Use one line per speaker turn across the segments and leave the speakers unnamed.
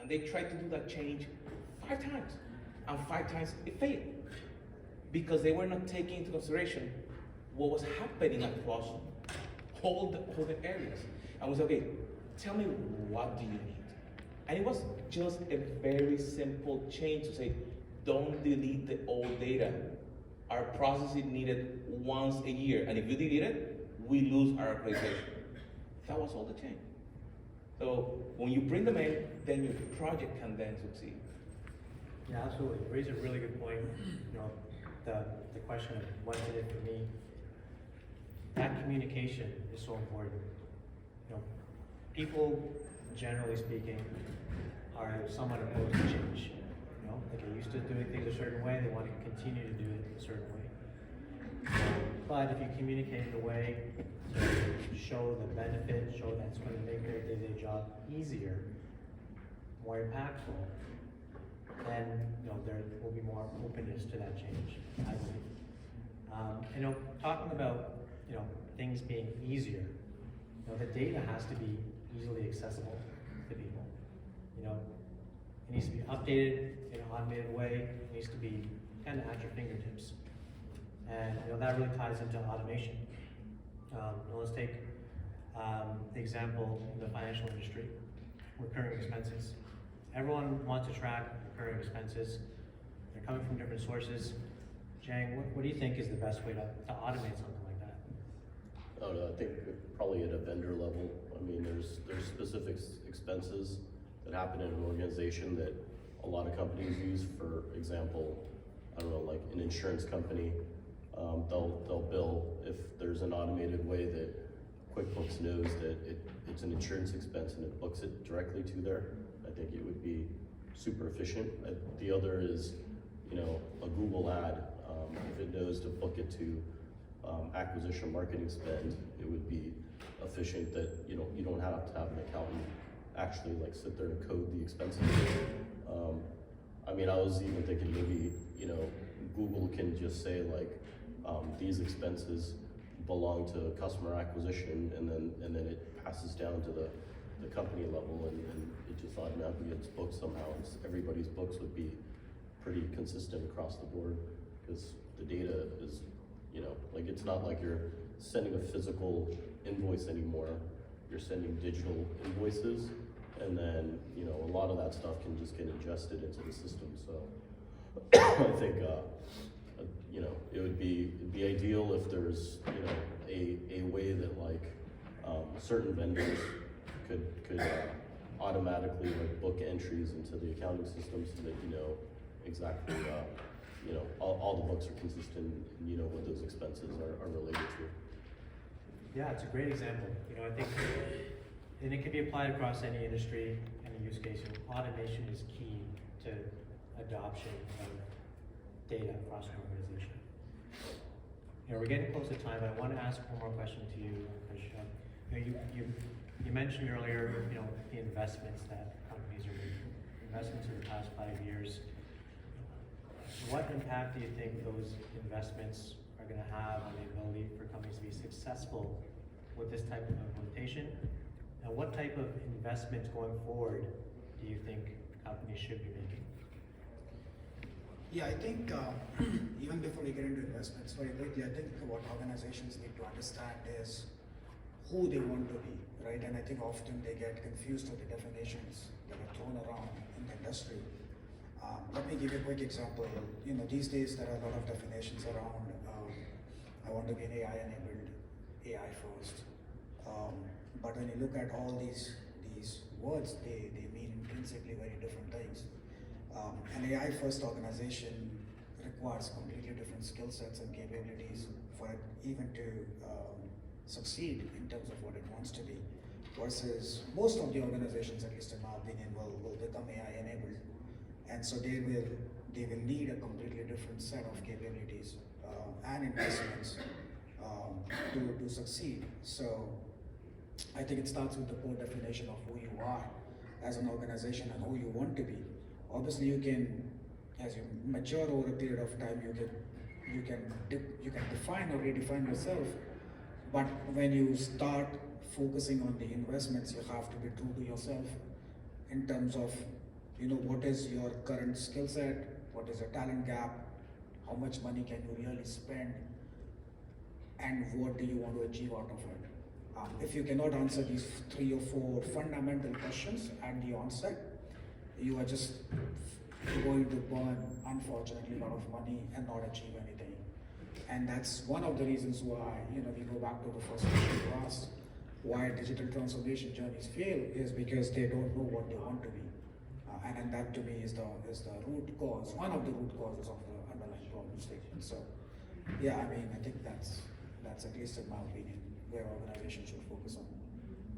And they tried to do that change 5 times, and 5 times it failed because they were not taking into consideration what was happening across all the areas. And we said, okay, tell me, what do you need? And it was just a very simple change to say, don't delete the old data. Our process is needed once a year, and if you delete it, we lose our accreditation. That was all the change. So when you bring them in, then your project can then succeed.
Yeah, absolutely. You raise a really good point. You know, the question of what's in it for me. That communication is so important. You know, people, generally speaking, are somewhat opposed to change. You know, like they're used to doing things a certain way, they want to continue to do it a certain way. But if you communicate in a way to show the benefit, show that it's going to make their day-to-day job easier, more impactful, then there will be more openness to that change, I believe. Talking about things being easier, the data has to be easily accessible to people. It needs to be updated in an automated way. It needs to be kind of at your fingertips, and that really ties into automation. Let's take the example in the financial industry, recurring expenses. Everyone wants to track recurring expenses. They're coming from different sources. Jang, what do you think is the best way to automate something like that?
I don't know, I think probably at a vendor level. I mean, there's specific expenses that happen in an organization that a lot of companies use. For example, I don't know, like an insurance company, they'll bill if there's an automated way that QuickBooks knows that it's an insurance expense and it books it directly to there. I think it would be super efficient. The other is, a Google ad. If it knows to book it to acquisition marketing spend, it would be efficient that you don't have to have an accountant actually sit there and code the expenses. I mean, I was even thinking maybe Google can just say these expenses belong to customer acquisition, and then it passes down to the company level, and it just automatically gets booked somehow. Everybody's books would be pretty consistent across the board, because the data is, it's not like you're sending a physical invoice anymore. You're sending digital invoices, and then a lot of that stuff can just get ingested into the system. So I think it would be ideal if there's a way that certain vendors could automatically book entries into the accounting system, so that exactly all the books are consistent, and what those expenses are related to.
Yeah, it's a great example. I think, and it can be applied across any industry, any use case. Automation is key to adoption of data across an organization. We're getting close to time, but I want to ask one more question to you, Krish. You mentioned earlier, the investments that companies are making, investments in the past 5 years. What impact do you think those investments are going to have on the ability for companies to be successful with this type of implementation? And what type of investments going forward do you think companies should be making?
Yeah, I think even before we get into investments, very quickly, I think what organizations need to understand is who they want to be, right? And I think often they get confused with the definitions that are thrown around in the industry. Let me give you a quick example. These days there are a lot of definitions around, I want to be an AI-enabled, AI first. But when you look at all these words, they mean intrinsically very different things. An AI first organization requires completely different skill sets and capabilities for it even to succeed in terms of what it wants to be, versus most of the organizations, at least in my opinion, will become AI enabled. And so they will need a completely different set of capabilities and investments to succeed. So I think it starts with the core definition of who you are as an organization and who you want to be. Obviously, you can, as you mature over a period of time, you can define or redefine yourself. But when you start focusing on the investments, you have to be true to yourself in terms of You know, what is your current skill set? What is your talent gap? How much money can you really spend? And what do you want to achieve out of it? If you cannot answer these 3 or 4 fundamental questions at the onset, you are just going to burn, unfortunately, a lot of money and not achieve anything. And that's one of the reasons why, you know, we go back to the first question you asked, why digital transformation journeys fail is because they don't know what they want to be. And that to me is the root cause, one of the root causes of the underlying problem statement. So, yeah, I mean, I think that's at least in my opinion, where organizations should focus on.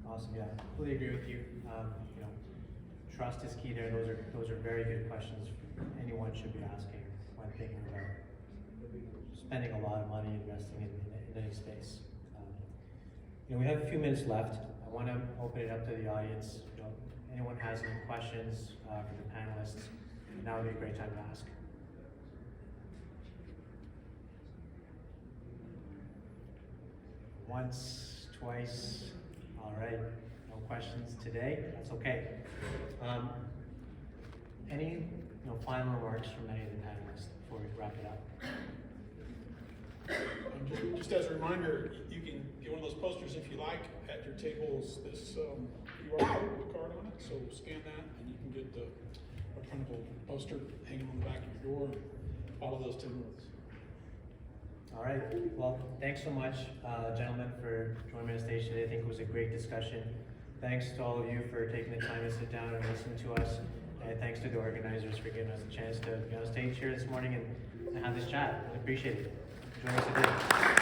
Awesome, yeah, completely agree with you. You know, trust is key there. Those are very good questions anyone should be asking when thinking about spending a lot of money investing in any space. You know, we have a few minutes left. I want to open it up to the audience. You know, anyone has any questions for the panelists, now would be a great time to ask. Once, twice, all right. No questions today. That's okay. Any final remarks from any of the panelists before we wrap it up?
Just as a reminder, you can get one of those posters if you like at your tables. This QR code with a card on it, so scan that and you can get a printable poster hanging on the back of your door. Follow those 10 rules.
All right. Well, thanks so much, gentlemen, for joining me on stage today. I think it was a great discussion. Thanks to all of you for taking the time to sit down and listen to us. And thanks to the organizers for giving us a chance to be on stage here this morning and have this chat. I appreciate it. Enjoy the rest of the day.